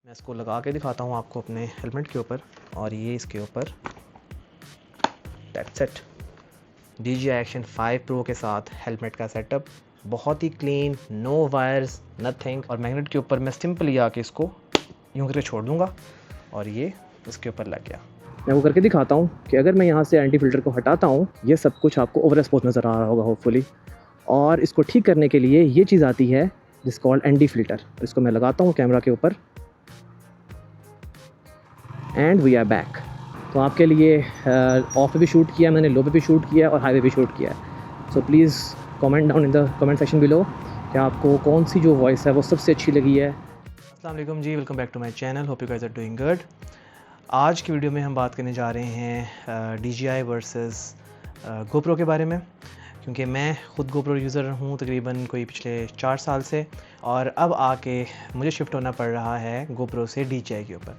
मैं इसको लगा के दिखाता हूँ आपको अपने हेलमेट के ऊपर। और ये इसके ऊपर that's it, DJI Action 5 Pro के साथ हेलमेट का सेटअप बहुत ही क्लीन, नो वायर्स नथिंग। और मैग्नेट के ऊपर मैं सिंपली आके इसको यूँ करके छोड़ दूँगा और ये इसके ऊपर लग गया। मैं वो करके दिखाता हूँ कि अगर मैं यहाँ से एंटी फिल्टर को हटाता हूँ, ये सब कुछ आपको ओवर एक्सपोज नज़र आ रहा होगा होपफुली। और इसको ठीक करने के लिए ये चीज़ आती है जिस कॉल्ड एंटी फिल्टर। इसको मैं लगाता हूँ कैमरा के ऊपर एंड वी आर बैक। तो आपके लिए ऑफ पे भी शूट किया मैंने, लो पे भी शूट किया और हाईवे भी शूट किया है। So please comment down in the comment section below कि आपको कौन सी जो वॉइस है वो सबसे अच्छी लगी है। अस्सलाम वालेकुम जी, welcome back to my channel, hope you guys are doing good. आज की वीडियो में हम बात करने जा रहे हैं DJI वर्सेस GoPro के बारे में, क्योंकि मैं ख़ुद GoPro यूज़र हूँ तकरीबन कोई पिछले 4 साल से, और अब आके मुझे शिफ्ट होना पड़ रहा है GoPro से DJI के ऊपर।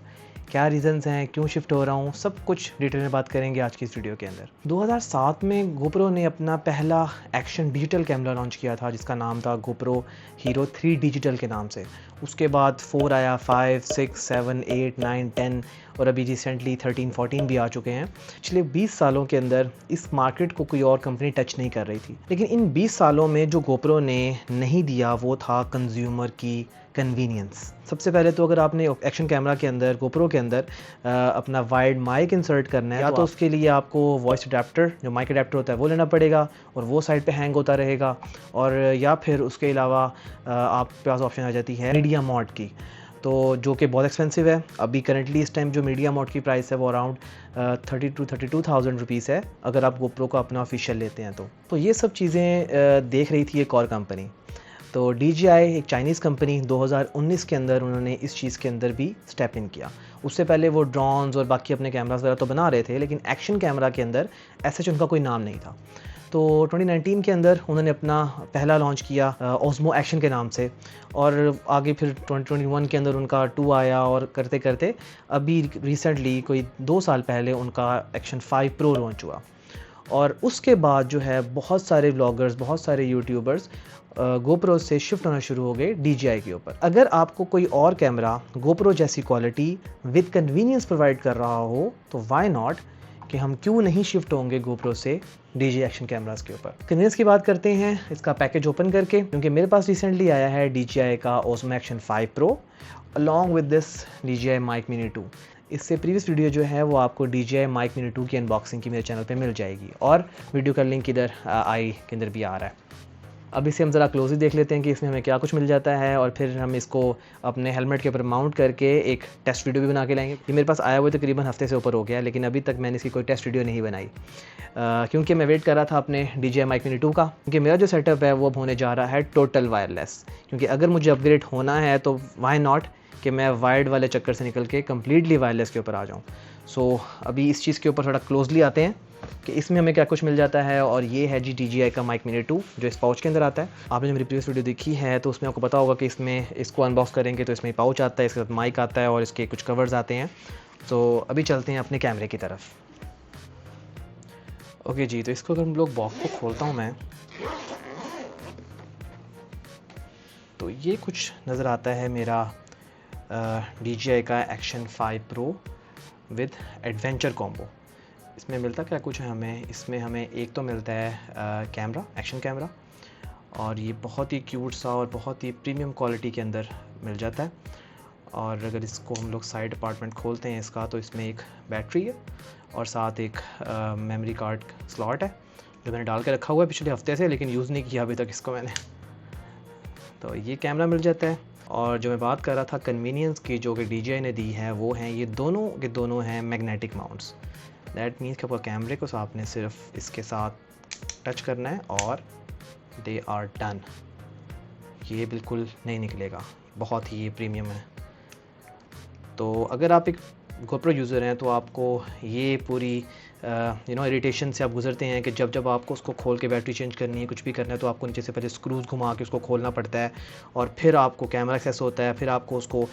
क्या रीज़न्स हैं, क्यों शिफ्ट हो रहा हूँ, सब कुछ डिटेल में बात करेंगे आज की इस वीडियो के अंदर। 2007 में GoPro ने अपना पहला एक्शन डिजिटल कैमरा लॉन्च किया था जिसका नाम था GoPro Hero 3 डिजिटल के नाम से। उसके बाद 4 आया, 5, 6, 7, 8, 9, 10 और अभी रिसेंटली 13, 14 भी आ चुके हैं। पिछले 20 सालों के अंदर इस मार्केट को कोई और कंपनी टच नहीं कर रही थी, लेकिन इन 20 सालों में जो GoPro ने नहीं दिया वो था कंज्यूमर की कन्वीनियंस। सबसे पहले तो अगर आपने एक्शन कैमरा के अंदर GoPro के अंदर अपना वाइड माइक इंसर्ट करना है, या तो उसके लिए आपको वॉइस अडेप्टर, जो माइक अडेप्टर होता है वो लेना पड़ेगा और वो साइड पे हैंग होता रहेगा, और या फिर उसके अलावा आपके पास ऑप्शन आ जाती है मीडिया मोड की, तो जो कि बहुत एक्सपेंसिव है। अभी करंटली इस टाइम जो मीडिया मोड की प्राइस है वो अराउंड 32,000 रुपीज़ है अगर आप GoPro को अपना ऑफिशियल लेते हैं तो ये सब चीज़ें देख रही थी एक और कंपनी। तो DJI एक चाइनीज़ कंपनी 2019 के अंदर उन्होंने इस चीज़ के अंदर भी स्टेप इन किया। उससे पहले वो ड्रोन्स और बाकी अपने कैमरास वगैरह तो बना रहे थे, लेकिन एक्शन कैमरा के अंदर ऐसे उनका कोई नाम नहीं था। तो 2019 के अंदर उन्होंने अपना पहला लॉन्च किया Osmo एक्शन के नाम से, और आगे फिर 2021 के अंदर उनका 2 आया, और करते करते अभी रिसेंटली कोई 2 साल पहले उनका एक्शन 5 Pro लॉन्च हुआ। और उसके बाद जो है बहुत सारे व्लॉगर्स, बहुत सारे यूट्यूबर्स GoPro से शिफ्ट होना शुरू हो गए DJI के ऊपर। अगर आपको कोई और कैमरा GoPro जैसी क्वालिटी विद कन्वीनियंस प्रोवाइड कर रहा हो तो वाई नॉट, कि हम क्यों नहीं शिफ्ट होंगे GoPro से DJI एक्शन कैमरास के ऊपर। कन्वीनियंस की बात करते हैं इसका पैकेज ओपन करके, क्योंकि मेरे पास रिसेंटली आया है DJI का Osmo Action 5 Pro along with this DJI Mic Mini 2। इससे प्रीवियस वीडियो जो है वो आपको DJI Mic Mini 2 की अनबॉक्सिंग की मेरे चैनल पे मिल जाएगी, और वीडियो का लिंक इधर आई के अंदर भी आ रहा है। अब इसे हम ज़रा क्लोजली देख लेते हैं कि इसमें हमें क्या कुछ मिल जाता है, और फिर हम इसको अपने हेलमेट के ऊपर माउंट करके एक टेस्ट वीडियो भी बना के लाएंगे। ये मेरे पास आया हुआ तकरीबन हफ्ते से ऊपर हो गया, लेकिन अभी तक मैंने इसकी कोई टेस्ट वीडियो नहीं बनाई, क्योंकि मैं वेट कर रहा था अपने DJI Mic Mini 2 का, क्योंकि मेरा जो सेटअप है वो अब होने जा रहा है टोटल वायरलेस। क्योंकि अगर मुझे अपग्रेड होना है तो वाई नॉट कि मैं वायर्ड वाले चक्कर से निकल के कम्प्लीटली वायरलेस के ऊपर आ जाऊँ। सो अभी इस चीज़ के ऊपर थोड़ा क्लोजली आते हैं कि इसमें हमें क्या कुछ मिल जाता है। और ये है जी DJI का Mic Mini 2 जो इस पाउच के अंदर आता है। आपने जो मेरी प्रीवियस वीडियो देखी है तो उसमें आपको पता होगा कि इसमें इसको अनबॉक्स करेंगे तो इसमें पाउच आता है, इसके साथ माइक आता है और इसके कुछ कवर्स आते हैं। तो अभी चलते हैं अपने कैमरे की तरफ। ओके जी, तो इसको अगर हम लोग बॉक्स को खोलता हूँ मैं, तो ये कुछ नज़र आता है मेरा DJI का Action 5 Pro with adventure combo. इसमें मिलता क्या कुछ है हमें, इसमें हमें एक तो मिलता है कैमरा, एक्शन कैमरा, और ये बहुत ही क्यूट सा और बहुत ही प्रीमियम क्वालिटी के अंदर मिल जाता है। और अगर इसको हम लोग साइड अपार्टमेंट खोलते हैं इसका, तो इसमें एक बैटरी है और साथ एक मेमोरी कार्ड स्लॉट है जो मैंने डाल के रखा हुआ है पिछले हफ्ते से, लेकिन यूज़ नहीं किया अभी तक इसको मैंने। तो ये कैमरा मिल जाता है। और जो मैं बात कर रहा था कन्वीनियंस की जो कि DJI ने दी है, वो हैं ये दोनों के दोनों हैं मैग्नेटिक माउंट्स। दैट मीन्स कि आपका कैमरे को आपने सिर्फ इसके साथ टच करना है और दे आर डन। ये बिल्कुल नहीं निकलेगा, बहुत ही ये प्रीमियम है। तो अगर आप एक GoPro यूज़र हैं तो आपको ये पूरी इरिटेशन से आप गुजरते हैं कि जब आपको उसको खोल के बैटरी चेंज करनी है, कुछ भी करना है, तो आपको नीचे से पहले स्क्रूज़ घुमा के उसको खोलना पड़ता है और फिर आपको कैमरा एक्सेस होता है, फिर आपको उसको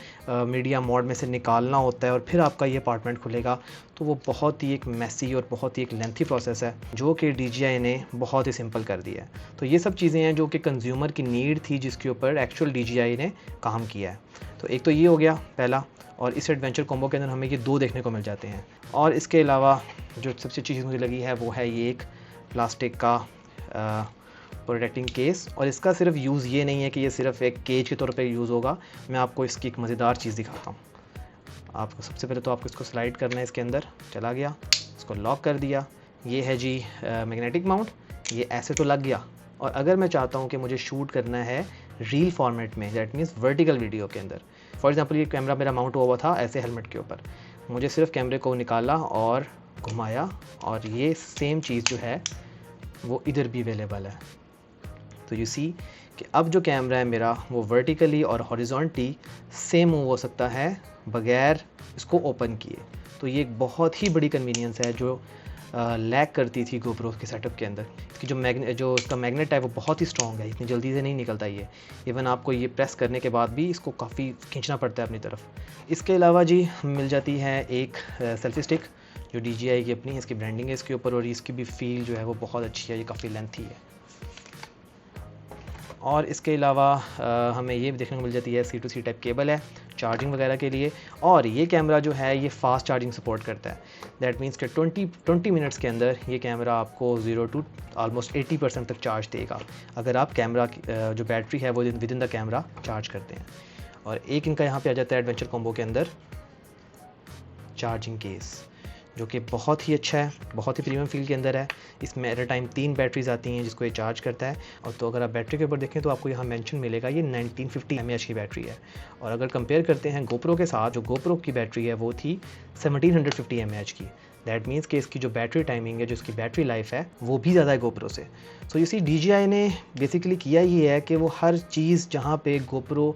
मीडिया मोड में से निकालना होता है और फिर आपका ये अपार्टमेंट खुलेगा। तो वो बहुत ही एक मैसी और बहुत ही एक लेंथी प्रोसेस है, जो कि DJI ने बहुत ही सिंपल कर दिया है। तो ये सब चीज़ें हैं जो कि कंज्यूमर की नीड थी, जिसके ऊपर एक्चुअल DJI ने काम किया है। तो एक तो ये हो गया पहला, और इस एडवेंचर कॉम्बो के अंदर हमें ये 2 देखने को मिल जाते हैं। और इसके अलावा जो सबसे अच्छी चीज़ मुझे लगी है वो है ये एक प्लास्टिक का प्रोटेक्टिंग केस। और इसका सिर्फ यूज़ ये नहीं है कि ये सिर्फ एक केज के तौर पे यूज़ होगा। मैं आपको इसकी एक मज़ेदार चीज़ दिखाता हूँ। आपको सबसे पहले तो आपको इसको स्लाइड करना है, इसके अंदर चला गया, इसको लॉक कर दिया। ये है जी मैग्नेटिक माउंट, ये ऐसे तो लग गया। और अगर मैं चाहता हूँ कि मुझे शूट करना है रील फॉर्मेट में, दैट मीन्स वर्टिकल वीडियो के अंदर, फॉर एग्जांपल ये कैमरा मेरा माउंट हुआ था ऐसे हेलमेट के ऊपर, मुझे सिर्फ कैमरे को निकाला और घुमाया और ये सेम चीज़ जो है वो इधर भी अवेलेबल है। तो यू सी कि अब जो कैमरा है मेरा वो वर्टिकली और हॉरिजॉन्टली सेम मूव हो सकता है बगैर इसको ओपन किए। तो ये एक बहुत ही बड़ी कन्वीनियंस है जो लैग करती थी GoPro के सेटअप के अंदर। इसकी जो इसका मैग्नेट है वो बहुत ही स्ट्रॉन्ग है, इतनी जल्दी से नहीं निकलता ये। इवन आपको ये प्रेस करने के बाद भी इसको काफ़ी खींचना पड़ता है अपनी तरफ। इसके अलावा जी मिल जाती है एक सेल्फी स्टिक जो DJI की अपनी इसकी ब्रांडिंग है इसके ऊपर, और इसकी भी फील जो है वो बहुत अच्छी है, ये काफ़ी लेंथी है। और इसके अलावा हमें ये भी देखने को मिल जाती है C2C टाइप केबल है चार्जिंग वगैरह के लिए। और ये कैमरा जो है ये फ़ास्ट चार्जिंग सपोर्ट करता है। दैट मीन्स कि 20 मिनट्स के अंदर ये कैमरा आपको 0 to ऑलमोस्ट 80% तक चार्ज देगा, अगर आप कैमरा जो बैटरी है वो with in the camera charge करते हैं। और एक इनका यहाँ पे आ जाता है एडवेंचर कॉम्बो के अंदर चार्जिंग केस, जो कि बहुत ही अच्छा है, बहुत ही प्रीमियम फील के अंदर है। इसमें एट अ टाइम 3 बैटरीज आती हैं जिसको ये चार्ज करता है। और तो अगर आप बैटरी के ऊपर देखें तो आपको यहाँ मेंशन मिलेगा ये 1950 mAh की बैटरी है। और अगर कंपेयर करते हैं GoPro के साथ, जो GoPro की बैटरी है वो थी 1750 mAh की। दैट मीन्स कि इसकी जो बैटरी टाइमिंग है, जो इसकी बैटरी लाइफ है, वो भी ज़्यादा है GoPro से। सो इसी DJI ने बेसिकली किया ये है कि वो हर चीज़ जहाँ पे GoPro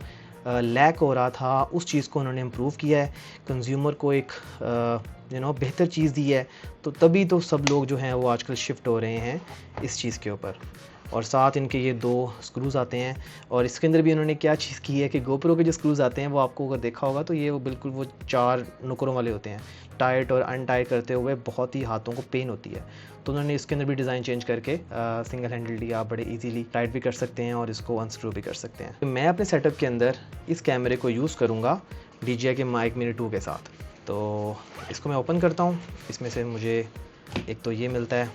लैक हो रहा था उस चीज़ को उन्होंने इम्प्रूव किया है, कंज्यूमर को एक बेहतर चीज़ दी है। तो तभी तो सब लोग जो हैं वो आजकल शिफ्ट हो रहे हैं इस चीज़ के ऊपर। और साथ इनके ये 2 स्क्रूज़ आते हैं। और इसके अंदर भी उन्होंने क्या चीज़ की है कि GoPro के जो स्क्रूज़ आते हैं वो आपको अगर देखा होगा तो ये वो बिल्कुल वो 4 नुकरों वाले होते हैं। टाइट और अनटाइट करते हुए बहुत ही हाथों को पेन होती है। तो उन्होंने इसके अंदर भी डिज़ाइन चेंज करके सिंगल हैंडल्ड आप बड़े इजीली टाइट भी कर सकते हैं और इसको अनस्क्रू भी कर सकते हैं। तो मैं अपने सेटअप के अंदर इस कैमरे को यूज़ करूँगा DJI के Mic Mini 2 के साथ। तो इसको मैं ओपन करता हूँ। इसमें से मुझे एक तो ये मिलता है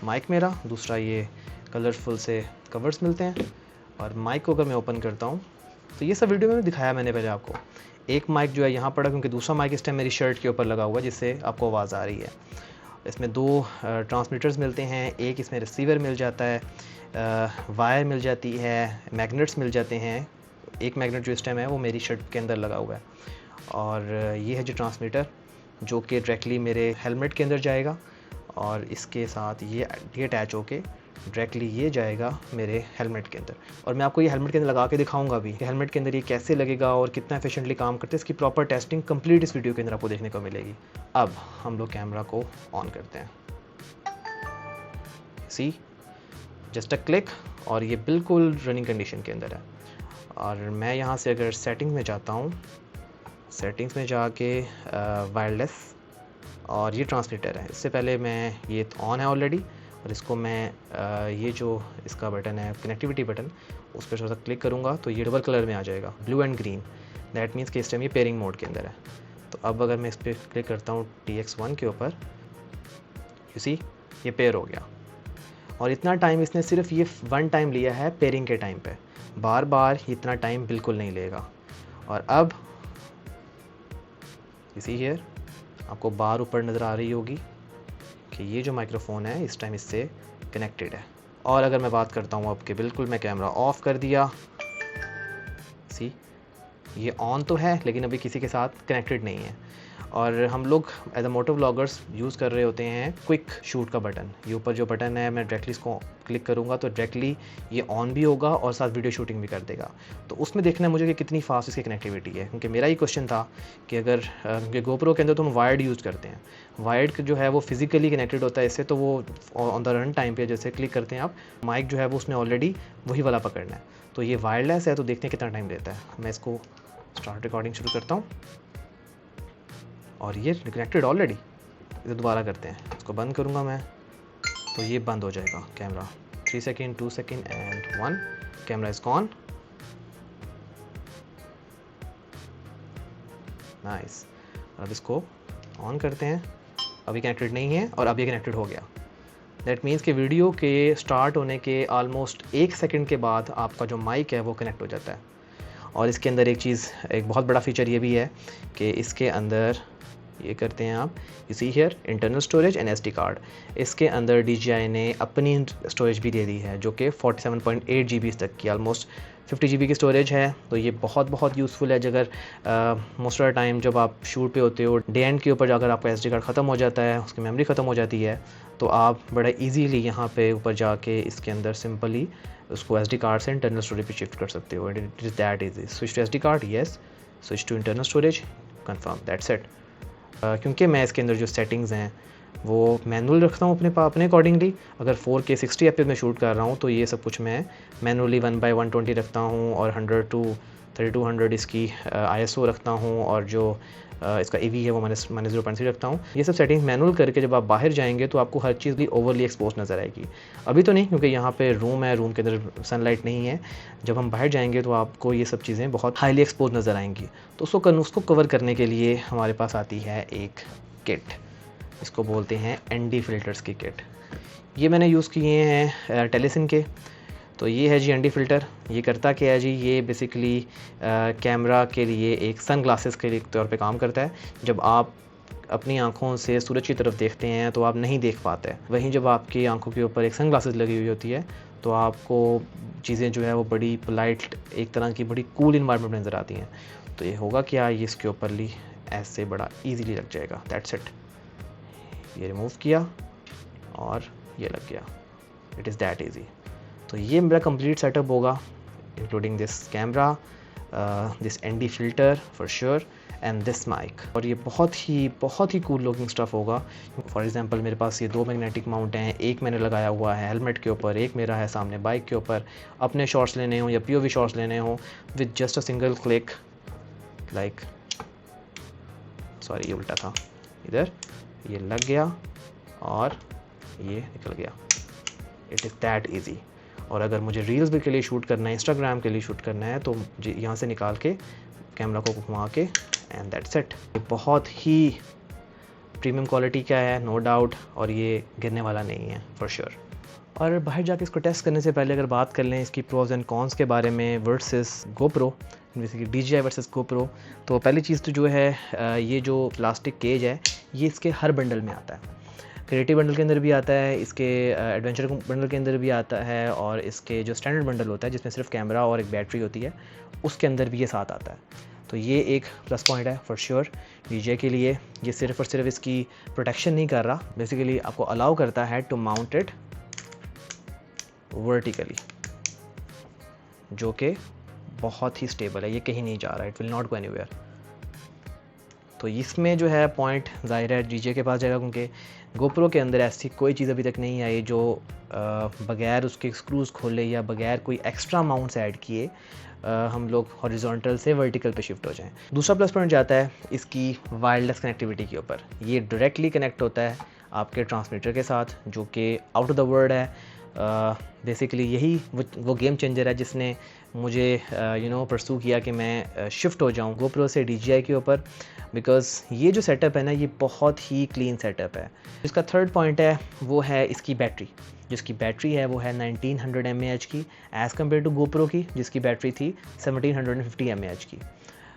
माइक मेरा, दूसरा ये कलरफुल से कवर्स मिलते हैं। और माइक को अगर मैं ओपन करता हूँ तो ये सब वीडियो में दिखाया मैंने पहले आपको। एक माइक जो है यहाँ पड़ा क्योंकि दूसरा माइक इस टाइम मेरी शर्ट के ऊपर लगा हुआ है जिससे आपको आवाज़ आ रही है। इसमें 2 ट्रांसमीटर्स मिलते हैं, एक इसमें रिसीवर मिल जाता है, वायर मिल जाती है, मैग्नेट्स मिल जाते हैं। एक मैग्नेट जो इस टाइम है वो मेरी शर्ट के अंदर लगा हुआ है। और ये है जो ट्रांसमीटर जो कि डायरेक्टली मेरे हेलमेट के अंदर जाएगा, और इसके साथ ये अटैच होके डायरेक्टली ये जाएगा मेरे हेलमेट के अंदर। और मैं आपको ये हेलमेट के अंदर लगा के दिखाऊंगा भी कि हेलमेट के अंदर ये कैसे लगेगा और कितना एफिशिएंटली काम करते हैं। इसकी प्रॉपर टेस्टिंग कंप्लीट इस वीडियो के अंदर आपको देखने को मिलेगी। अब हम लोग कैमरा को ऑन करते हैं। सी जस्ट अ क्लिक, और ये बिल्कुल रनिंग कंडीशन के अंदर है। और मैं यहाँ से अगर सेटिंग में जाता हूँ, सेटिंग्स में जाके वायरलेस, और ये ट्रांसमीटर है। इससे पहले मैं ये ऑन है ऑलरेडी, और इसको मैं ये जो इसका बटन है कनेक्टिविटी बटन, उस पर थोड़ा सा क्लिक करूँगा तो ये डबल कलर में आ जाएगा, blue and green. That means कि इस टाइम ये पेयरिंग मोड के अंदर है। तो अब अगर मैं इस पर क्लिक करता हूँ TX1 के ऊपर, यू सी ये पेयर हो गया। और इतना टाइम इसने सिर्फ ये 1 टाइम लिया है पेयरिंग के टाइम पे, बार बार इतना टाइम बिल्कुल नहीं लेगा। और अब इसी हियर आपको बार ऊपर नज़र आ रही होगी कि ये जो माइक्रोफोन है इस टाइम इससे कनेक्टेड है। और अगर मैं बात करता हूँ अब कि बिल्कुल मैं कैमरा ऑफ़ कर दिया, सी ये ऑन तो है लेकिन अभी किसी के साथ कनेक्टेड नहीं है। और हम लोग as a moto vloggers use कर रहे होते हैं क्विक शूट का बटन। ये ऊपर जो बटन है, मैं डायरेक्टली इसको क्लिक करूँगा तो डायरेक्टली ये ऑन भी होगा और साथ वीडियो शूटिंग भी कर देगा। तो उसमें देखना है मुझे कि कितनी फास्ट इसकी कनेक्टिविटी है, क्योंकि मेरा ही क्वेश्चन था कि अगर GoPro के अंदर तो हम वायर्ड यूज़ करते हैं, वायर्ड जो है वो फिजिकली कनेक्टेड होता है इससे, तो वो ऑन द रन टाइम पे जैसे क्लिक करते हैं आप, माइक जो है वो उसने ऑलरेडी वही वाला पकड़ना है। तो ये वायरलेस है तो देखते हैं कितना टाइम लेता है। मैं इसको स्टार्ट रिकॉर्डिंग शुरू करता हूँ और ये कनेक्टेड ऑलरेडी। इसे दोबारा करते हैं, इसको बंद करूँगा मैं तो ये बंद हो जाएगा camera. 3 second, 2 second and 1, camera is gone. Nice. अब इसको ऑन करते हैं, अभी कनेक्टेड नहीं है और अभी कनेक्टेड हो गया। दैट मीन्स कि वीडियो के स्टार्ट होने के ऑलमोस्ट 1 सेकेंड के बाद आपका जो माइक है वो कनेक्ट हो जाता है। और इसके अंदर एक बहुत बड़ा फीचर ये भी है कि इसके अंदर ये करते हैं आप, you see here internal storage and SD card. इसके अंदर DJI ने अपनी स्टोरेज भी दे दी है जो कि 47.8 GB तक की, ऑलमोस्ट 50 GB की स्टोरेज है। तो ये बहुत यूज़फुल है अगर मोस्ट ऑफ द टाइम जब आप शूट पे होते हो, डे एंड के ऊपर अगर आपका SD कार्ड ख़त्म हो जाता है, उसकी मेमोरी ख़त्म हो जाती है, तो आप बड़ा ईजीली यहाँ पे ऊपर जाके इसके अंदर सिंपली उसको SD कार्ड से इंटरनल स्टोरेज पे शिफ्ट कर सकते हो। It is that easy. Switch to SD card, yes. Switch to internal storage, confirm, that's it. क्योंकि मैं इसके अंदर जो सेटिंग्स हैं वो मैनुअल रखता हूँ अपने अकॉर्डिंगली। अगर 4K 60 FPS में शूट कर रहा हूँ तो ये सब कुछ मैं मैनुअली 1/120 रखता हूँ और 100 to 3200 इसकी ISO रखता हूँ, और जो इसका EV है वो मैंने 0.3 रखता हूँ। ये सब सेटिंग्स मैनुअल करके जब आप बाहर जाएंगे तो आपको हर चीज़ भी ओवरली एक्सपोज नज़र आएगी। अभी तो नहीं, क्योंकि यहाँ पे रूम है, रूम के अंदर सनलाइट नहीं है। जब हम बाहर जाएंगे तो आपको ये सब चीज़ें बहुत हाईली एक्सपोज नज़र आएंगी। तो उसको कवर करने के लिए हमारे पास आती है एक किट, इसको बोलते हैं ND फ़िल्टर्स की किट। ये मैंने यूज़ किए हैं टेलीसिन के। तो ये है जी ND फ़िल्टर। ये करता क्या है जी, ये बेसिकली कैमरा के लिए एक सन ग्लासेस के तौर पे काम करता है। जब आप अपनी आँखों से सूरज की तरफ देखते हैं तो आप नहीं देख पाते, वहीं जब आपकी आँखों के ऊपर एक सन ग्लासेस लगी हुई होती है तो आपको चीज़ें जो है वो बड़ी पोलाइट, एक तरह की बड़ी कूल इन्वायरमेंट में नज़र आती हैं। तो ये होगा क्या, ये इसके ऊपर ली ऐसे बड़ा ईजीली लग जाएगा, दैट्स इट। ये रिमूव किया और ये लग गया, इट इज़ दैट ईजी। तो ये मेरा कंप्लीट सेटअप होगा, including this camera, this ND filter for sure and this mic. और ये बहुत ही कूल लुकिंग स्टफ़ होगा। फॉर एग्जांपल मेरे पास ये 2 मैग्नेटिक माउंट हैं, एक मैंने लगाया हुआ है हेलमेट के ऊपर, एक मेरा है सामने बाइक के ऊपर। अपने शॉट्स लेने हो या POV शॉट्स लेने हो, with just a single click, like sorry ये उल्टा था, इधर ये लग गया और ये निकल गया। It is that easy. और अगर मुझे रील्स भी के लिए शूट करना है, इंस्टाग्राम के लिए शूट करना है, तो यहाँ से निकाल के कैमरा को घुमा के एंड दैट्स इट। ये बहुत ही प्रीमियम क्वालिटी का है, नो डाउट, और ये गिरने वाला नहीं है फॉर श्योर। और बाहर जाके इसको टेस्ट करने से पहले अगर बात कर लें इसकी प्रोज एंड कॉन्स के बारे में वर्सेस GoPro, जैसे कि DJI वर्सेस GoPro, तो पहली चीज़ तो जो है ये जो प्लास्टिक केज है ये इसके हर बंडल में आता है। क्रिएटिव बंडल के अंदर भी आता है, इसके एडवेंचर बंडल के अंदर भी आता है, और इसके जो स्टैंडर्ड बंडल होता है जिसमें सिर्फ कैमरा और एक बैटरी होती है उसके अंदर भी ये साथ आता है। तो ये एक प्लस पॉइंट है फॉर श्योर DJI के लिए। ये सिर्फ और सिर्फ इसकी प्रोटेक्शन नहीं कर रहा, बेसिकली आपको अलाउ करता है टू माउंट इट वर्टिकली, जो कि बहुत ही स्टेबल है, ये कहीं नहीं जा रहा है, it will not go anywhere. तो इसमें जो है पॉइंट ज़ाहिर है DJI के पास जाएगा, क्योंकि GoPro के अंदर ऐसी कोई चीज़ अभी तक नहीं आई जो बगैर उसके स्क्रूज़ खोले या बगैर कोई एक्स्ट्रा माउंट्स ऐड किए हम लोग हॉरिजॉन्टल से वर्टिकल पे शिफ्ट हो जाएं। दूसरा प्लस पॉइंट जाता है इसकी वायरलेस कनेक्टिविटी के ऊपर। ये डायरेक्टली कनेक्ट होता है आपके ट्रांसमीटर के साथ, जो कि आउट ऑफ द वर्ल्ड है। बेसिकली यही वो गेम चेंजर है जिसने मुझे परसू किया कि मैं शिफ्ट हो जाऊं GoPro से DJI के ऊपर, बिकॉज़ ये जो सेटअप है ना ये बहुत ही क्लीन सेटअप है। इसका थर्ड पॉइंट है वो है इसकी बैटरी। जिसकी बैटरी है वो है 1900 mAh की, एज़ कम्पेयर टू GoPro की जिसकी बैटरी थी 1750 mAh की।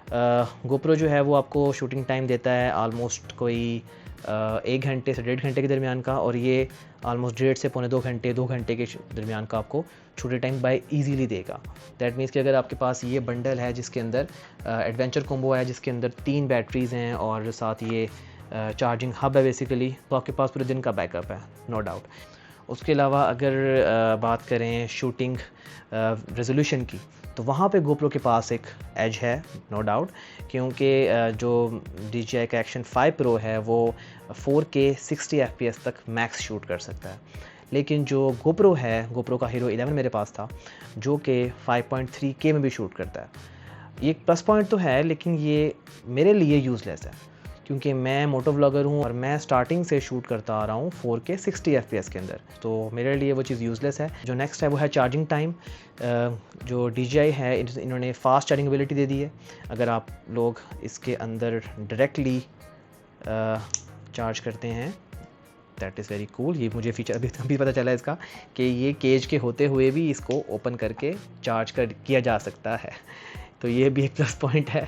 गोप्रो जो है वो आपको शूटिंग टाइम देता है आलमोस्ट कोई 1 घंटे से 1.5 घंटे के दरमियान का, और ये आलमोस्ट 1.5 से पौने 2 घंटे 2 घंटे के दरमियान का आपको शूटिंग टाइम बाय ईजीली देगा। दैट मीन्स कि अगर आपके पास ये बंडल है जिसके अंदर एडवेंचर कॉम्बो है, जिसके अंदर 3 बैटरीज़ हैं और साथ ये चार्जिंग हब है बेसिकली, तो आपके पास पूरे दिन का बैकअप है, नो डाउट। उसके अलावा अगर बात करें शूटिंग रेजोल्यूशन की, तो वहाँ पे गोप्रो के पास एक एज है, नो डाउट, क्योंकि जो DJI का एक्शन 5 प्रो है वो 4K 60 FPS तक मैक्स शूट कर सकता है। लेकिन जो गोप्रो है, गोप्रो का हीरो 11 मेरे पास था, जो कि 5.3K में भी शूट करता है। ये एक प्लस पॉइंट तो है, लेकिन ये मेरे लिए यूज़लेस है, क्योंकि मैं मोटो व्लॉगर हूँ और मैं स्टार्टिंग से शूट करता आ रहा हूँ 4K 60 FPS के अंदर, तो मेरे लिए वो चीज़ यूज़लेस है। जो नेक्स्ट है वो है चार्जिंग टाइम। जो DJI है इन्होंने फास्ट चार्जिंग एबिलिटी दे दी है। अगर आप लोग इसके अंदर डायरेक्टली चार्ज करते हैं, दैट इज़ वेरी कूल। ये मुझे फीचर अभी पता चला इसका, कि ये केज के होते हुए भी इसको ओपन करके चार्ज किया जा सकता है, तो ये भी एक प्लस पॉइंट है।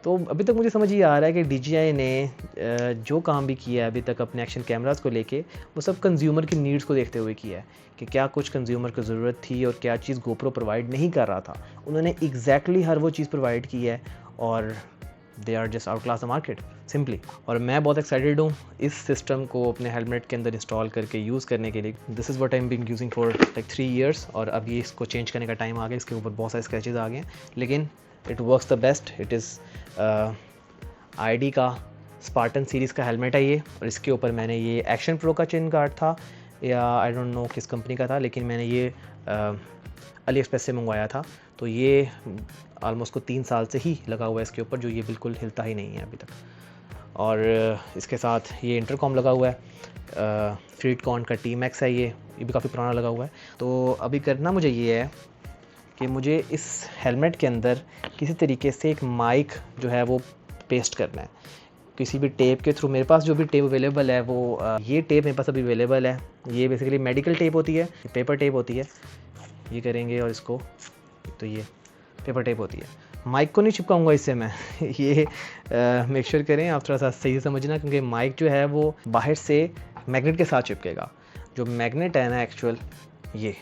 तो अभी तक मुझे समझ ये आ रहा है कि DJI ने जो काम भी किया है अभी तक अपने एक्शन कैमरास को लेके, वो सब कंज्यूमर की नीड्स को देखते हुए किया है, कि क्या कुछ कंज्यूमर को ज़रूरत थी और क्या चीज़ GoPro प्रोवाइड नहीं कर रहा था। उन्होंने एग्जैक्टली हर वो चीज़ प्रोवाइड की है, और they are just outclass the market simply. और मैं बहुत एक्साइटेड हूँ इस सिस्टम को अपने हेलमेट के अंदर इंस्टॉल करके यूज़ करने के लिए। This is what I am being using for like 3 years, और अब ये इसको चेंज करने का टाइम आ गया। इसके ऊपर बहुत सारे स्क्रैचेस आ गए हैं, लेकिन it works the best. It is ID का स्पार्टन सीरीज़ का हेलमेट है ये, और इसके ऊपर मैंने ये एक्शन प्रो का चिन गार्ड था, या आई डोंट नो किस कंपनी का था, लेकिन मैंने ये अली एक्सप्रेस से मंगवाया था। तो ये आलमोस्ट को 3 साल से ही लगा हुआ है इसके ऊपर, जो ये बिल्कुल हिलता ही नहीं है अभी तक। और इसके साथ ये इंटरकॉम लगा हुआ है, फ्रीडकॉन का T-Max है, ये भी काफ़ी पुराना लगा हुआ है। तो अभी करना मुझे ये है कि मुझे इस हेलमेट के अंदर किसी तरीके से एक माइक जो है वो पेस्ट करना है, किसी भी टेप के थ्रू। मेरे पास जो भी टेप अवेलेबल है वो ये टेप मेरे पास अभी अवेलेबल है। ये बेसिकली मेडिकल टेप होती है, पेपर टेप होती है। ये करेंगे और इसको, तो ये पेपर टेप होती है। माइक को नहीं चिपकाऊंगा इससे मैं ये मेक श्योर करें आप थोड़ा सा सही से समझना, क्योंकि माइक जो है वो बाहर से मैग्नेट के साथ चिपकेगा। जो मैग्नेट है ना एक्चुअल, ये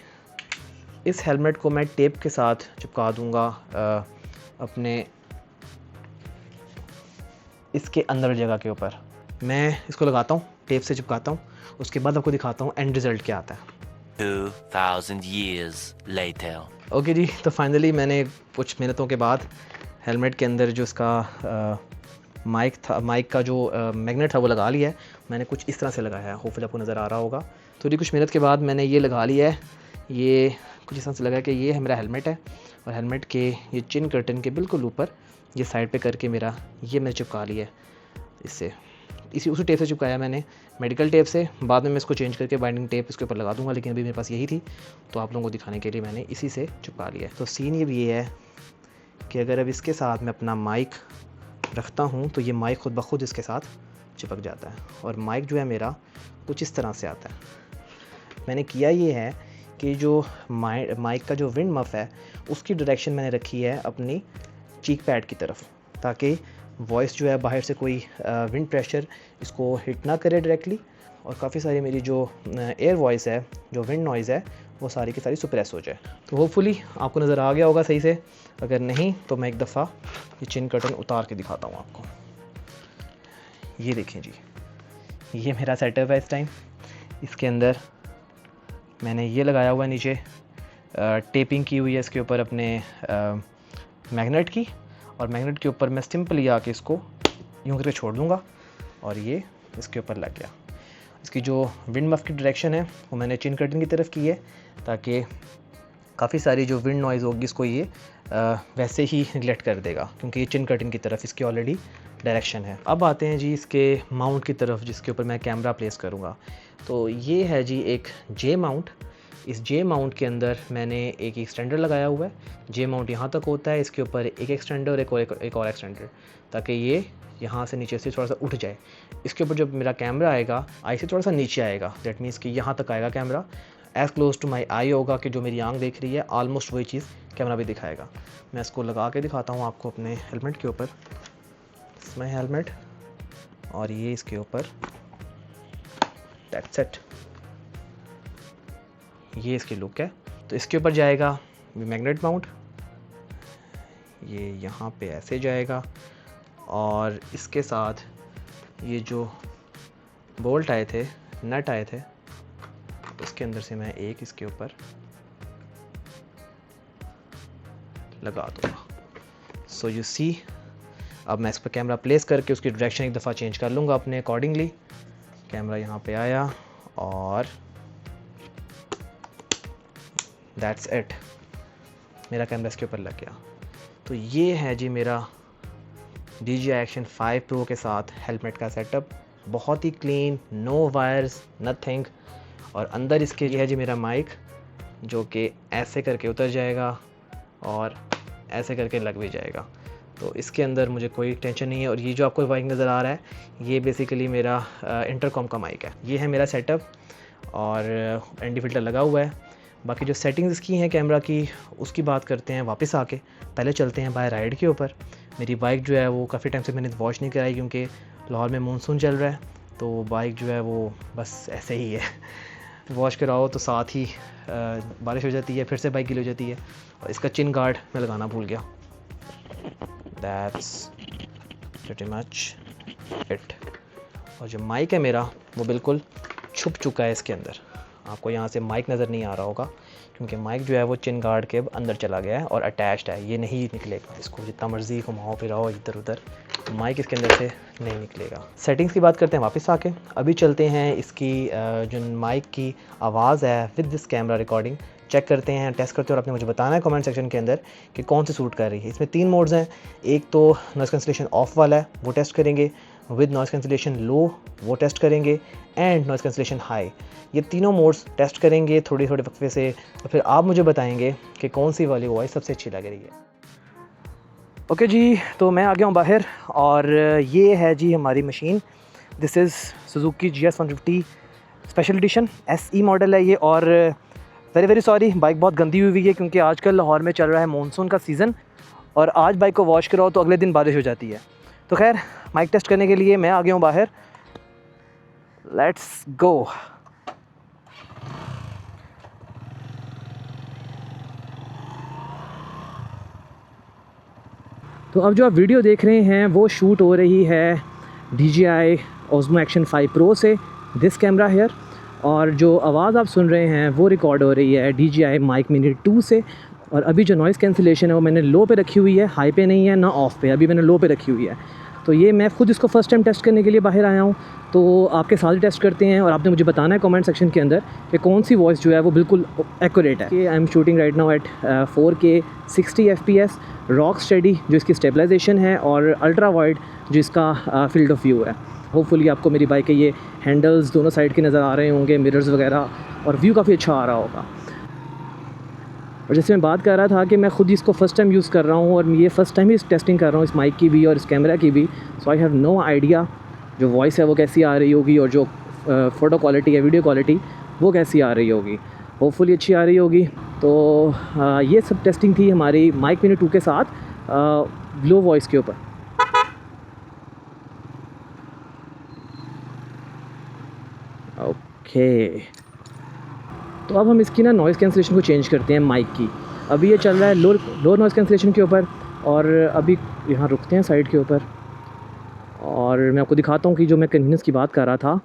इस हेलमेट को मैं टेप के साथ चिपका दूंगा अपने इसके अंदर जगह के ऊपर। मैं इसको लगाता हूँ, टेप से चिपकाता हूँ, उसके बाद आपको दिखाता हूँ एंड रिज़ल्ट क्या आता है। 2000 years later. ओके जी, तो फाइनली मैंने कुछ मेहनतों के बाद हेलमेट के अंदर जो इसका माइक था, माइक का जो मैग्नेट था वो लगा लिया है। मैंने कुछ इस तरह से लगाया है, होपफुली आपको नज़र आ रहा होगा। थोड़ी कुछ मेहनत के बाद मैंने ये लगा लिया है। ये कुछ इस तरह से लगा कि ये मेरा हेलमेट है, और हेलमेट के ये चिन कर्टन के बिल्कुल ऊपर ये साइड पे करके मैंने चिपका लिया है इससे। उसी टेप से चिपकाया मैंने, मेडिकल टेप से। बाद में मैं इसको चेंज करके बाइंडिंग टेप इसके ऊपर लगा दूंगा, लेकिन अभी मेरे पास यही थी, तो आप लोगों को दिखाने के लिए मैंने इसी से चिपका लिया है। तो सीन ये भी है कि अगर अब इसके साथ मैं अपना माइक रखता हूँ, तो ये माइक खुद ब खुद इसके साथ चिपक जाता है, और माइक जो है मेरा कुछ इस तरह से आता है। मैंने किया ये है कि जो माइक का जो विंड मफ है उसकी डायरेक्शन मैंने रखी है अपनी चीक पैड की तरफ, ताकि वॉइस जो है बाहर से कोई विंड प्रेशर इसको हिट ना करे डायरेक्टली, और काफ़ी सारी मेरी जो एयर वॉइस है, जो विंड नॉइज़ है, वो सारी की सारी सुप्रेस हो जाए। तो होपफुली आपको नज़र आ गया होगा सही से। अगर नहीं तो मैं एक दफ़ा ये चिन कर्टन उतार के दिखाता हूँ आपको। ये देखें जी, ये मेरा सेटअप है इस टाइम। इसके अंदर मैंने ये लगाया हुआ है, नीचे टेपिंग की हुई है इसके ऊपर अपने मैग्नेट की, और मैग्नेट के ऊपर मैं सिंपली आके इसको यूँ करके छोड़ दूँगा, और ये इसके ऊपर लग गया। इसकी जो विंड मफ की डायरेक्शन है वो मैंने चिन कर्टन की तरफ की है, ताकि काफ़ी सारी जो विंड नॉइज़ होगी इसको ये वैसे ही निगलेक्ट कर देगा, क्योंकि ये चिन कर्टन की तरफ इसकी ऑलरेडी डायरेक्शन है। अब आते हैं जी इसके माउंट की तरफ, जिसके ऊपर मैं कैमरा प्लेस करूँगा। तो ये है जी एक जे माउंट। इस जे माउंट के अंदर मैंने एक एक्सटेंडर लगाया हुआ है। जे माउंट यहाँ तक होता है, इसके ऊपर एक एक्सटेंडर और एक और एक्सटेंडर, ताकि ये यहाँ से नीचे से थोड़ा सा उठ जाए। इसके ऊपर जब मेरा कैमरा आएगा, आई से थोड़ा सा नीचे आएगा, दैट मीन्स कि यहाँ तक आएगा camera. As close to my eye होगा कि जो मेरी आंख देख रही है, ऑलमोस्ट वही चीज़ कैमरा भी दिखाएगा। मैं इसको लगा के दिखाता हूँ आपको अपने हेलमेट के ऊपर। इसमें हेलमेट और ये इसके ऊपर, दैट्स इट। ये इसकी लुक है। तो इसके ऊपर जाएगा मैग्नेट माउंट, ये यहाँ पे ऐसे जाएगा, और इसके साथ ये जो बोल्ट आए थे, नट आए थे, उसके अंदर से मैं एक इसके ऊपर लगा दूँगा। सो यू सी, अब मैं इस पर कैमरा प्लेस करके उसकी डायरेक्शन एक दफ़ा चेंज कर लूँगा अपने अकॉर्डिंगली। कैमरा यहाँ पे आया और दैट्स इट, मेरा कैमरा इसके ऊपर लग गया। तो ये है जी मेरा DJI Action 5 Pro के साथ हेलमेट का सेटअप। बहुत ही क्लीन, नो वायर्स, नथिंग। और अंदर इसके ये है जी मेरा माइक, जो कि ऐसे करके उतर जाएगा और ऐसे करके लग भी जाएगा। तो इसके अंदर मुझे कोई टेंशन नहीं है। और ये जो आपको माइक नज़र आ रहा है, ये बेसिकली मेरा इंटरकॉम का माइक है। ये है मेरा सेटअप और ND फिल्टर लगा हुआ है। बाकी जो सेटिंग्स इसकी हैं कैमरा की, उसकी बात करते हैं वापस आके। पहले चलते हैं बाय राइड के ऊपर। मेरी बाइक जो है वो काफ़ी टाइम से मैंने वॉश नहीं कराई, क्योंकि लाहौर में मानसून चल रहा है, तो बाइक जो है वो बस ऐसे ही है। वॉश कराओ तो साथ ही बारिश हो जाती है, फिर से बाइक गीली हो जाती है। और इसका चिन गार्ड मैं लगाना भूल गया। That's pretty much it. और जो माइक है मेरा, वो बिल्कुल छुप चुका है इसके अंदर। आपको यहाँ से माइक नज़र नहीं आ रहा होगा, क्योंकि माइक जो है वो चिन गार्ड के अंदर चला गया है और अटैच्ड है। ये नहीं निकलेगा, इसको जितना मर्ज़ी घुमाओ फिराओ इधर उधर, माइक इसके अंदर से नहीं निकलेगा। सेटिंग्स की बात करते हैं वापस आके। अभी चलते हैं इसकी जो माइक की आवाज़ है with this camera recording, check करते हैं, टेस्ट करते हैं। और आपने मुझे बताना है कमेंट सेक्शन के अंदर कि कौन सी सूट कर रही है। इसमें 3 मोड्स हैं। एक तो नॉइज़ कैंसिलेशन ऑफ वाला है, वो टेस्ट करेंगे। विद नॉइज़ कैंसिलेशन लो, वो टेस्ट करेंगे। एंड नॉइज़ कैंसिलेशन हाई, ये तीनों मोड्स टेस्ट करेंगे थोड़ी वक्फे से। और फिर आप मुझे बताएंगे कि कौन सी वाली वॉइस सबसे अच्छी लग रही है। ओके जी, तो मैं आ गया हूँ बाहर, और ये है जी हमारी machine. This is Suzuki GS 150 special edition, SE model है ये। और वेरी सॉरी, बाइक बहुत गंदी हुई है, क्योंकि आजकल लाहौर में चल रहा है मानसून का सीज़न, और आज बाइक को वॉश कराओ तो अगले दिन बारिश हो जाती है। तो खैर, माइक टेस्ट करने के लिए मैं आ गया हूँ बाहर। Let's go. तो अब जो आप वीडियो देख रहे हैं वो शूट हो रही है DJI Osmo Action 5 Pro से, दिस कैमरा हेयर। और जो आवाज़ आप सुन रहे हैं वो रिकॉर्ड हो रही है DJI Mic Mini 2 से। और अभी जो नॉइज़ कैंसिलेशन है वो मैंने लो पे रखी हुई है, हाई पे नहीं है ना ऑफ पे, अभी मैंने लो पे रखी हुई है। तो ये मैं खुद इसको फ़र्स्ट टाइम टेस्ट करने के लिए बाहर आया हूँ, तो आपके साथ टेस्ट करते हैं। और आपने मुझे बताना है कमेंट सेक्शन के अंदर कि कौन सी वॉइस जो है वो बिल्कुल एक्यूरेट है। I am shooting right now at 4K 60 FPS, rock steady जो इसकी स्टेबलाइजेशन है, और अल्ट्रा वाइड जो इसका फील्ड ऑफ व्यू है। होपफुली आपको मेरी बाइक के ये हैंडल्स दोनों साइड के नज़र आ रहे होंगे, मिरर्स वगैरह, और व्यू काफ़ी अच्छा आ रहा होगा। और जैसे मैं बात कर रहा था कि मैं खुद इसको फ़र्स्ट टाइम यूज़ कर रहा हूँ, और ये फ़र्स्ट टाइम ही टेस्टिंग कर रहा हूँ इस माइक की भी और इस कैमरा की भी। सो आई हैव नो आइडिया जो वॉइस है वो कैसी आ रही होगी, और जो फ़ोटो क्वालिटी है, वीडियो क्वालिटी, वो कैसी आ रही होगी। होपफुली अच्छी आ रही होगी। तो ये सब टेस्टिंग थी हमारी Mic Mini 2 के साथ लो वॉइस के ऊपर। ओके, तो अब हम इसकी ना नॉइज़ कैंसिलेशन को चेंज करते हैं माइक की। अभी ये चल रहा है लो नॉइज़ कैंसिलेशन के ऊपर, और अभी यहाँ रुकते हैं साइड के ऊपर, और मैं आपको दिखाता हूँ कि जो मैं कन्वीनियंस की बात कर रहा था,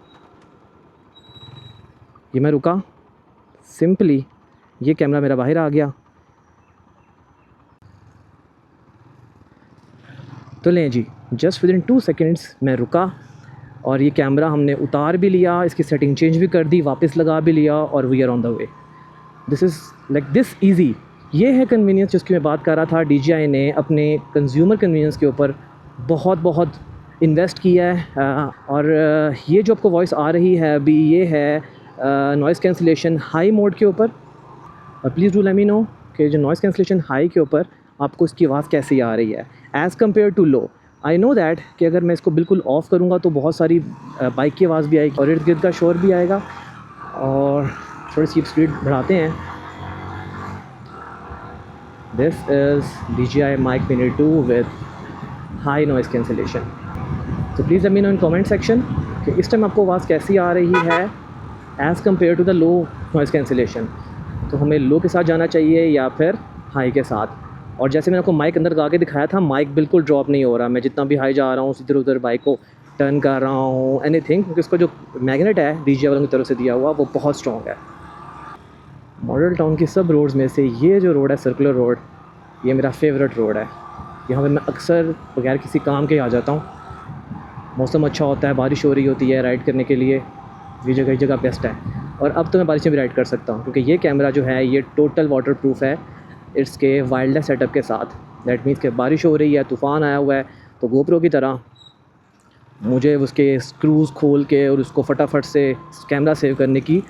ये मैं रुका, सिंपली ये कैमरा मेरा बाहर आ गया। तो लें जी, जस्ट विदिन 2 सेकेंड्स मैं रुका, और ये कैमरा हमने उतार भी लिया, इसकी सेटिंग चेंज भी कर दी, वापस लगा भी लिया, और we are on the way. This is like this easy. ये है कन्वीनियंस जिसकी मैं बात कर रहा था। DJI ने अपने कंज्यूमर कन्वीनियंस के ऊपर बहुत इन्वेस्ट किया है। और ये जो आपको वॉइस आ रही है अभी, ये है नॉइज़ कैंसिलेशन हाई मोड के ऊपर। और please do let me no कि जो नॉइज़ कैंसिलेशन हाई के ऊपर आपको इसकी आवाज़ कैसी आ रही है as compare to low. I know that कि अगर मैं इसको बिल्कुल ऑफ़ करूँगा तो बहुत सारी बाइक की आवाज़ भी आएगी और इर्द गिर्द का शोर भी आएगा। और थोड़ी सी स्पीड बढ़ाते हैं। This is DJI Mic Mini 2 with high noise cancellation. तो please let me know in comment section कि इस टाइम आपको आवाज़ कैसी आ रही है as compare to the low noise cancellation. तो हमें लो के साथ जाना चाहिए या फिर हाई के साथ। और जैसे मैंने आपको माइक अंदर लगा के दिखाया था, माइक बिल्कुल ड्रॉप नहीं हो रहा। मैं जितना भी हाई जा रहा हूँ, इधर उधर बाइक को टर्न कर रहा हूँ, एनीथिंग, क्योंकि उसका जो मैग्नेट है DJI वालों की तरफ से दिया हुआ वो बहुत स्ट्रॉन्ग है। मॉडल टाउन की सब रोड्स में से ये जो रोड है, सर्कुलर रोड, ये मेरा फेवरेट रोड है। यहाँ पे मैं अक्सर बगैर किसी काम के आ जाता हूँ। मौसम अच्छा होता है, बारिश हो रही होती है, राइड करने के लिए ये जगह बेस्ट है। और अब तो मैं बारिश में भी राइड कर सकता हूँ, क्योंकि ये कैमरा जो है ये टोटल वाटर प्रूफ है इसके वायरलेस सेटअप के साथ। दैट मीन्स कि बारिश हो रही है, तूफ़ान आया हुआ है, तो GoPro की तरह मुझे उसके स्क्रूज़ खोल के और उसको फटाफट से कैमरा सेव करने की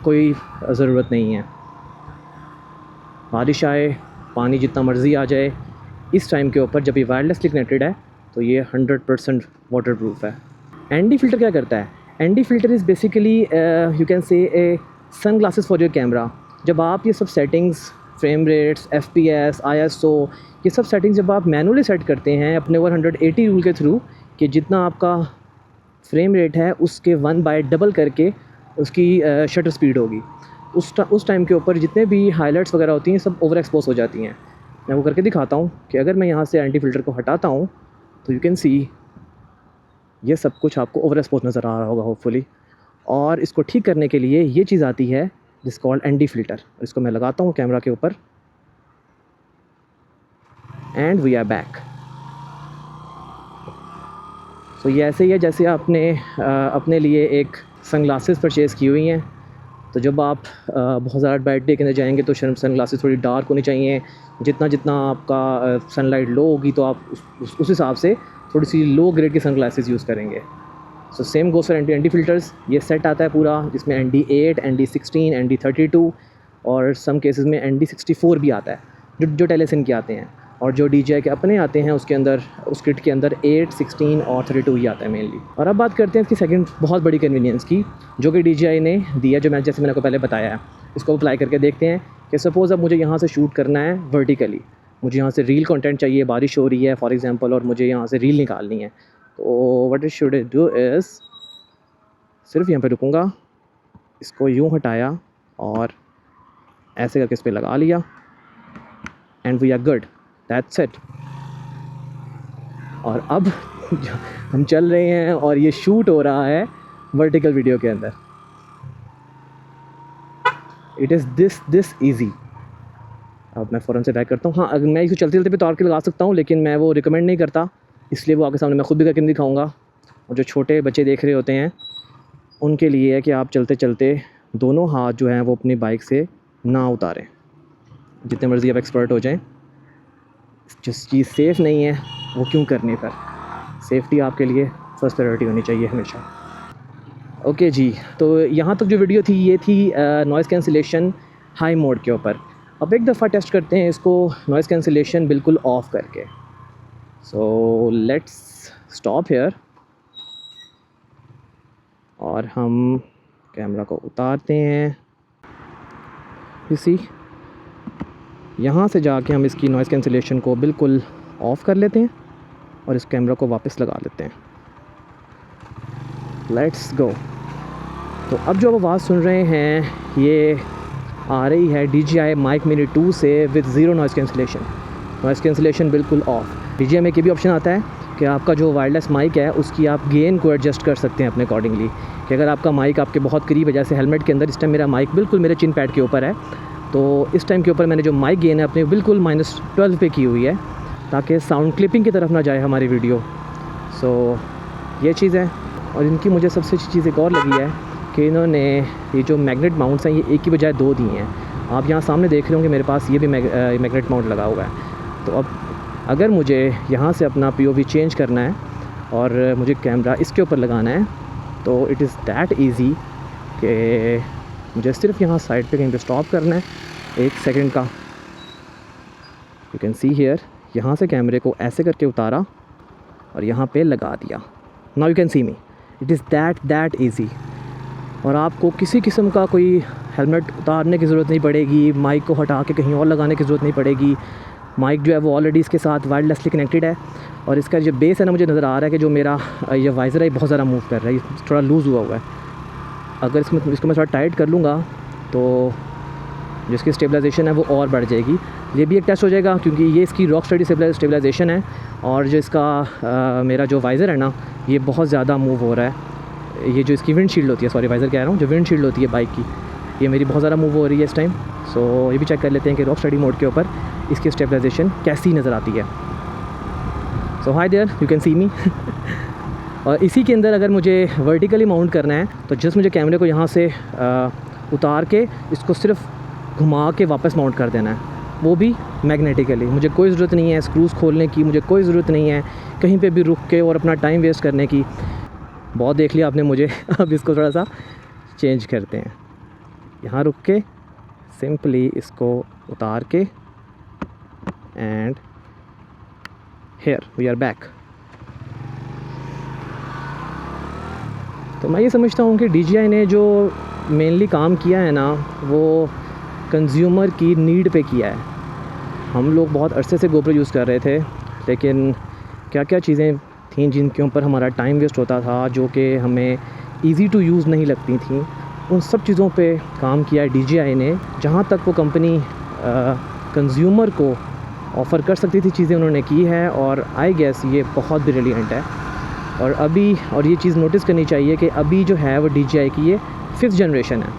कोई ज़रूरत नहीं है। बारिश आए, पानी जितना मर्ज़ी आ जाए, इस टाइम के ऊपर जब ये वायरलेसली कनेक्टेड है तो ये 100% वाटर प्रूफ है। ND फ़िल्टर क्या करता है? ND filter is basically you can say a sunglasses for your camera. जब आप ये सब settings, frame rates, FPS, ISO, ये सब सेटिंग्स जब आप मैनुअली सेट करते हैं अपने 180 रूल के थ्रू, कि जितना आपका फ्रेम रेट है उसके 1/डबल करके उसकी शटर स्पीड होगी, उस टाइम के ऊपर जितने भी हाईलाइट्स वगैरह होती हैं सब ओवर एक्सपोज हो जाती हैं। मैं वो करके दिखाता हूँ कि अगर मैं यहाँ से एंटी फ़िल्टर को हटाता हूँ तो यू कैन सी ये सब कुछ आपको ओवर एक्सपोज नज़र आ रहा होगा होपफुली। और इसको ठीक करने के लिए ये चीज़ आती है जिस कॉल्ड ND फ़िल्टर। इसको मैं लगाता हूँ कैमरा के ऊपर एंड वी आर बैक। तो ये ऐसे ही है जैसे आपने अपने लिए एक सनग्लासेस परचेज़ की हुई हैं। तो जब आप बहुत ज़्यादा ब्राइट डे के अंदर जाएंगे तो सनग्लासेस थोड़ी डार्क होनी चाहिए। जितना आपका सनलाइट लो होगी तो आप उस हिसाब से थोड़ी सी लो ग्रेड की सनग्लासेस यूज़ करेंगे। So same goes for ND filters. ये सेट आता है पूरा, जिसमें ND8, ND16, ND32 और सम केसेस में ND64 भी आता है जो टेलीसन के आते हैं। और जो DJI के अपने आते हैं उसके अंदर, उस किट के अंदर 8, 16 और 32 ही आता है मेनली। और अब बात करते हैं इसकी सेकंड बहुत बड़ी कन्वीनियंस की, जो कि DJI ने दिया, जो जैसे मैंने आपको पहले बताया है। इसको अप्लाई करके देखते हैं कि सपोज़ अब मुझे यहाँ से शूट करना है वर्टिकली, मुझे यहाँ से रील कंटेंट चाहिए, बारिश हो रही है फॉर एग्जांपल, और मुझे यहाँ से रील निकालनी है। तो what it should do is, सिर्फ यहाँ पे रुकूँगा, इसको यूँ हटाया और ऐसे करके इस पर लगा लिया and we are good, that's it. और अब हम चल रहे हैं और ये शूट हो रहा है वर्टिकल वीडियो के अंदर। It is this easy. अब मैं फ़ौरन से बैक करता हूँ। हाँ, अगर मैं इसको चलते चलते भी तौर के लगा सकता हूँ, लेकिन मैं वो रिकमेंड नहीं करता, इसलिए वो आपके सामने मैं खुद भी करके नहीं दिखाऊँगा। और जो छोटे बच्चे देख रहे होते हैं उनके लिए है कि आप चलते चलते दोनों हाथ जो हैं वो अपनी बाइक से ना उतारें, जितने मर्ज़ी आप एक्सपर्ट हो जाएं। जिस चीज़ सेफ़ नहीं है वो क्यों करनी, पर सेफ्टी आपके लिए फ़र्स्ट प्रायोरिटी होनी चाहिए हमेशा। ओके जी, तो यहाँ तक जो वीडियो थी ये थी नॉइज़ कैंसिलेशन हाई मोड के ऊपर। अब एक दफ़ा टेस्ट करते हैं इसको नॉइज़ कैंसिलेशन बिल्कुल ऑफ़ करके। सो लेट्स स्टॉप हियर और हम कैमरा को उतारते हैं। यू सी, यहाँ से जाके हम इसकी नॉइज़ कैंसिलेशन को बिल्कुल ऑफ़ कर लेते हैं और इस कैमरा को वापस लगा लेते हैं। Let's go. तो अब जो आप आवाज़ सुन रहे हैं ये आ रही है DJI Mic Mini 2 से with zero noise cancellation. Noise cancellation बिल्कुल ऑफ। DJI में ये भी ऑप्शन आता है कि आपका जो वायरलेस माइक है उसकी आप गेन को एडजस्ट कर सकते हैं अपने अकॉर्डिंगली, कि अगर आपका माइक आपके बहुत करीब है, जैसे हेलमेट के अंदर इस टाइम मेरा माइक बिल्कुल मेरे चिन पैड के ऊपर है, तो इस टाइम के ऊपर मैंने जो माइक गेन है अपने बिल्कुल -12 पे की हुई है, ताकि साउंड क्लिपिंग की तरफ ना जाए हमारी वीडियो। सो ये चीज़ है। और इनकी मुझे सबसे अच्छी चीज़ एक और लगी है कि इन्होंने ये जो मैग्नेट माउंट्स हैं ये एक की बजाय 2 दिए हैं। आप यहाँ सामने देख रहे होंगे मेरे पास ये भी मैग्नेट माउंट लगा हुआ है। तो अब अगर मुझे यहाँ से अपना POV चेंज करना है और मुझे कैमरा इसके ऊपर लगाना है तो इट इज़ दैट ईज़ी कि मुझे सिर्फ यहाँ साइड पे कहीं पे स्टॉप करना है 1 सेकंड का। यू कैन सी हियर, यहाँ से कैमरे को ऐसे करके उतारा और यहाँ पे लगा दिया। Now you can see me, it is that easy. और आपको किसी किस्म का कोई हेलमेट उतारने की ज़रूरत नहीं पड़ेगी, माइक को हटा के कहीं और लगाने की ज़रूरत नहीं पड़ेगी। माइक जो है वो ऑलरेडी इसके साथ वायरलेसली कनेक्टेड है और इसका जो बेस है ना, मुझे नज़र आ रहा है कि जो मेरा ये वाइज़र है बहुत ज़्यादा मूव कर रहा है, ये थोड़ा लूज़ हुआ हुआ है। अगर इसको मैं थोड़ा टाइट कर लूँगा तो जिसकी स्टेबलाइजेशन है वो और बढ़ जाएगी। ये भी एक टेस्ट हो जाएगा क्योंकि ये इसकी रॉक स्टडी स्टेबलाइजेशन है और जो इसका मेरा जो वाइज़र है ना, ये बहुत ज़्यादा मूव हो रहा है। ये जो इसकी विंडशील्ड होती है, सॉरी वाइज़र कह रहा हूँ, जो विंडशील्ड होती है बाइक की, ये मेरी बहुत ज़्यादा मूव हो रही है इस टाइम। सो ये भी चेक कर लेते हैं कि रॉक स्टडी मोड के ऊपर इसकी स्टेबलाइजेशन कैसी नज़र आती है। So hi there, you can see me. और इसी के अंदर अगर मुझे वर्टिकली माउंट करना है तो जस्ट मुझे कैमरे को यहाँ से उतार के इसको सिर्फ घुमा के वापस माउंट कर देना है, वो भी मैग्नेटिकली। मुझे कोई ज़रूरत नहीं है स्क्रूज़ खोलने की, मुझे कोई ज़रूरत नहीं है कहीं पे भी रुक के और अपना टाइम वेस्ट करने की। बहुत देख लिया आपने मुझे। अब इसको थोड़ा सा चेंज करते हैं, यहाँ रुक के सिंपली इसको उतार के and here we are back. तो मैं ये समझता हूँ कि DJI ने जो मेनली काम किया है ना, वो कंज्यूमर की नीड पे किया है। हम लोग बहुत अरसे से GoPro यूज़ कर रहे थे, लेकिन क्या क्या चीज़ें थीं जिनके ऊपर हमारा टाइम वेस्ट होता था, जो कि हमें इजी टू यूज़ नहीं लगती थी, उन सब चीज़ों पे काम किया है DJI ने। जहाँ तक वो कंपनी कंज्यूमर को ऑफ़र कर सकती थी चीज़ें, उन्होंने की है और आई गेस ये बहुत ब्रिलियंट है। और ये चीज़ नोटिस करनी चाहिए कि अभी जो है वो DJI की ये 5th जनरेशन है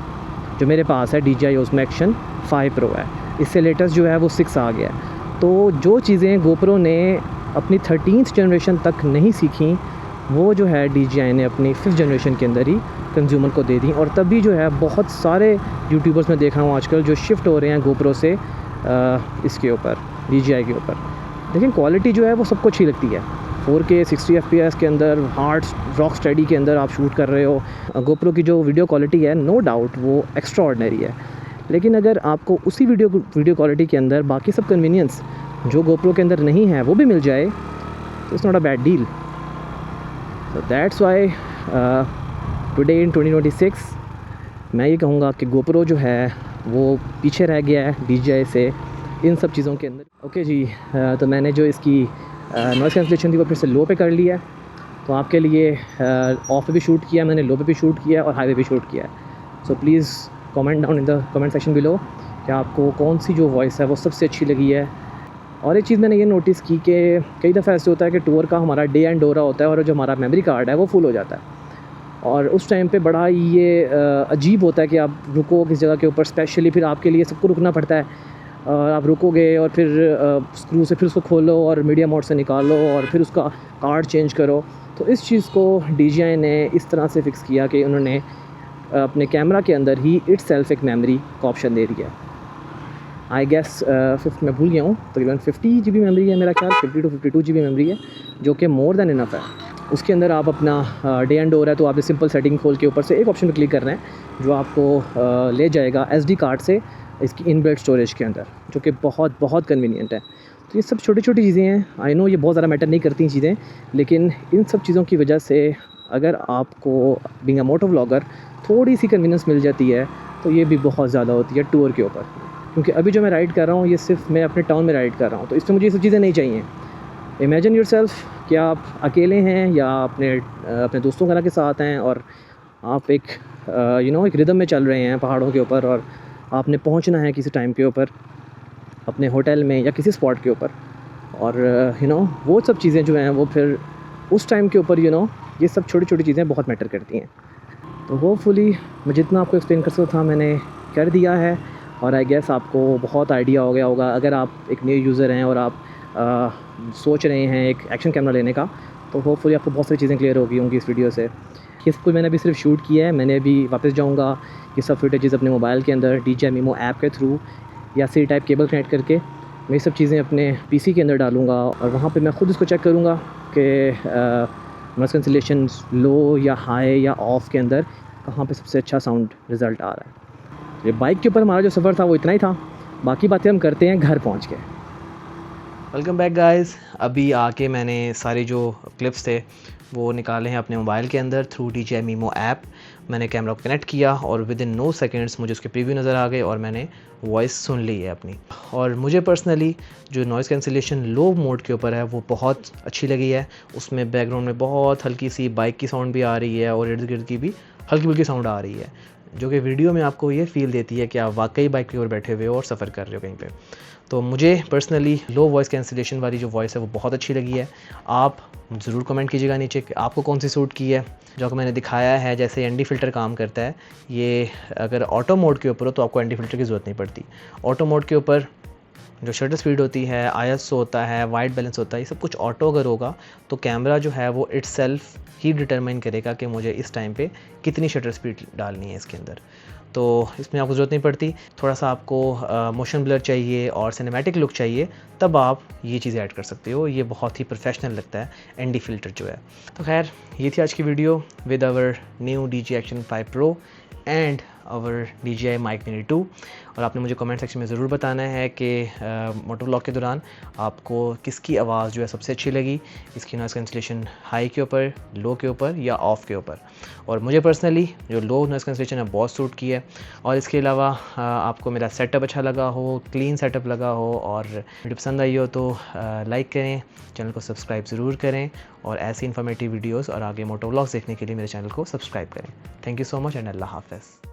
जो मेरे पास है। DJI Osmo Action 5 Pro है, इससे लेटेस्ट जो है वो 6 आ गया है। तो जो चीज़ें GoPro ने अपनी 13th जनरेशन तक नहीं सीखी, वो जो है DJI ने अपनी 5th जनरेशन के अंदर ही कंज्यूमर को दे दी। और तभी जो है बहुत सारे यूट्यूबर्स में देख रहा हूँ आजकल जो शिफ्ट हो रहे हैं GoPro से इसके ऊपर, DJI के ऊपर। लेकिन क्वालिटी जो है वो सबको अच्छी लगती है। 4K 60 FPS के अंदर हार्ड रॉक स्टडी के अंदर आप शूट कर रहे हो। GoPro की जो वीडियो क्वालिटी है, नो डाउट वो एक्स्ट्रा ऑर्डिनरी है, लेकिन अगर आपको उसी वीडियो क्वालिटी के अंदर बाकी सब कन्वीनियंस जो GoPro के अंदर नहीं है वो भी मिल जाए तो it's not a bad deal. So that's why today in 2026 मैं ये कहूँगा कि GoPro जो है वो पीछे रह गया है DJI से इन सब चीज़ों के अंदर। ओके जी, तो मैंने जो इसकी नॉइज़ कैंसलेशन थी वो फिर से लो पे कर लिया है। तो आपके लिए ऑफ पे भी शूट किया मैंने, लो पे भी शूट किया और हाईवे भी शूट किया है। So please comment down in the comment section below कि आपको कौन सी जो वॉइस है वो सबसे अच्छी लगी है। और एक चीज़ मैंने ये नोटिस की कि कई दफ़ा ऐसे होता है कि टूर का हमारा डे एंड हो रहा होता है और जो हमारा मेमोरी कार्ड है वो फुल हो जाता है, और उस टाइम पे बड़ा ये अजीब होता है कि आप रुको किस जगह के ऊपर, स्पेशली फिर आपके लिए सबको रुकना पड़ता है। आप रुकोगे और फिर स्क्रू से फिर उसको खोलो और मीडिया मोड से निकालो और फिर उसका कार्ड चेंज करो। तो इस चीज़ को DJI ने इस तरह से फ़िक्स किया कि उन्होंने अपने कैमरा के अंदर ही इटसेल्फ एक मेमोरी का ऑप्शन दे दिया। आई गेस 5 मैं भूल गया हूँ, तकरीबन 50 GB मेमोरी है मेरा ख्याल, 50 to 52 GB मेमोरी है, जो कि मोर दैन इनफ है। उसके अंदर आप अपना डे एंड हो रहा है तो आपने सिंपल सेटिंग खोल के ऊपर से एक ऑप्शन पर क्लिक करना है जो आपको ले जाएगा SD कार्ड से इसकी इनबिल्ट स्टोरेज के अंदर, जो कि बहुत बहुत कन्वीनियंट है। तो ये सब छोटी छोटी चीज़ें हैं, आई नो ये बहुत ज़्यादा मैटर नहीं करती चीज़ें, लेकिन इन सब चीज़ों की वजह से अगर आपको बीइंग अ मोटो व्लॉगर थोड़ी सी कन्वीनियंस मिल जाती है तो ये भी बहुत ज़्यादा होती है टूर के ऊपर। क्योंकि अभी जो मैं राइड कर रहा हूँ ये सिर्फ मैं अपने टाउन में राइड कर रहा हूँ, तो इसमें मुझे ये सब चीज़ें नहीं चाहिए। इमेजिन योरसेल्फ कि आप अकेले हैं या अपने दोस्तों वगैरह के साथ हैं और आप एक एक रिदम में चल रहे हैं पहाड़ों के ऊपर, और आपने पहुंचना है किसी टाइम के ऊपर अपने होटल में या किसी स्पॉट के ऊपर, और वो सब चीज़ें जो हैं वो फिर उस टाइम के ऊपर ये सब छोटी छोटी चीज़ें बहुत मैटर करती हैं। तो होपफुली मैं जितना आपको एक्सप्लेन कर सकता था मैंने कर दिया है, और आई गेस आपको बहुत आइडिया हो गया होगा। अगर आप एक न्यू यूज़र हैं और आप सोच रहे हैं एक एक्शन कैमरा लेने का, तो होपफुली आपको बहुत सारी चीज़ें क्लियर हो गई होंगी इस वीडियो से। ये सब कुछ मैंने अभी सिर्फ शूट किया है, मैंने अभी वापस जाऊँगा ये सब फुटेजेस अपने मोबाइल के अंदर DJI Mimo ऐप के थ्रू या C टाइप केबल कनेक्ट करके मैं ये सब चीज़ें अपने PC के अंदर डालूँगा, और वहाँ पे मैं ख़ुद इसको चेक करूँगा कि नॉइज़ कैंसलेशन लो या हाई या ऑफ़ के अंदर कहाँ पे सबसे अच्छा साउंड रिज़ल्ट आ रहा है। ये बाइक के ऊपर हमारा जो सफ़र था वो इतना ही था, बाकी बातें हम करते हैं घर पहुँच के। Welcome back guys. अभी आके मैंने सारे जो क्लिप्स थे वो निकाले हैं अपने मोबाइल के अंदर थ्रू DJI Mimo ऐप। मैंने कैमरा को कनेक्ट किया और विद इन नो सेकेंड्स मुझे उसके प्रीव्यू नज़र आ गए और मैंने वॉइस सुन ली है अपनी। और मुझे पर्सनली जो नॉइज़ कैंसिलेशन लो मोड के ऊपर है वो बहुत अच्छी लगी है। उसमें बैकग्राउंड में बहुत हल्की सी बाइक की साउंड भी आ रही है और इर्द गिर्द की भी हल्की फुल्की साउंड आ रही है, जो कि वीडियो में आपको ये फील देती है कि आप वाकई बाइक के ऊपर बैठे हुए हो और सफ़र कर रहे हो कहीं पे। तो मुझे पर्सनली लो वॉइस कैंसिलेशन वाली जो वॉइस है वो बहुत अच्छी लगी है। आप ज़रूर कमेंट कीजिएगा नीचे कि आपको कौन सी सूट की है। जो कि मैंने दिखाया है जैसे ND फ़िल्टर काम करता है, ये अगर ऑटो मोड के ऊपर हो तो आपको ND फ़िल्टर की ज़रूरत नहीं पड़ती। ऑटो मोड के ऊपर जो शटर स्पीड होती है, ISO होता है, वाइट बैलेंस होता है, ये सब कुछ ऑटो अगर होगा तो कैमरा जो है वो इट्सेल्फ ही डिटरमाइन करेगा कि मुझे इस टाइम पे कितनी शटर स्पीड डालनी है इसके अंदर। तो इसमें आपको ज़रूरत नहीं पड़ती। थोड़ा सा आपको मोशन ब्लर चाहिए और सिनेमैटिक लुक चाहिए, तब आप ये चीज़ें ऐड कर सकते हो। ये बहुत ही प्रोफेशनल लगता है ND फ़िल्टर जो है। तो खैर ये थी आज की video with our new DJI Action 5 Pro and our DJI Mic Mini 2। और आपने मुझे कमेंट सेक्शन में ज़रूर बताना है कि मोटो व्लॉग के दौरान आपको किसकी आवाज़ जो है सबसे अच्छी लगी, इसकी नॉइज़ कैंसिलेशन हाई के ऊपर, लो के ऊपर या ऑफ़ के ऊपर। और मुझे पर्सनली जो लो नॉइज़ कैंसिलेशन है बहुत सूट की है। और इसके अलावा आपको मेरा सेटअप अच्छा लगा हो, क्लीन सेटअप लगा हो और वीडियो पसंद आई हो तो लाइक करें, चैनल को सब्सक्राइब ज़रूर करें और ऐसी इन्फॉर्मेटिव वीडियोज़ और आगे मोटो व्लॉग्स देखने के लिए मेरे चैनल को सब्सक्राइब करें। Thank you so much and अल्लाह हाफ़िज़।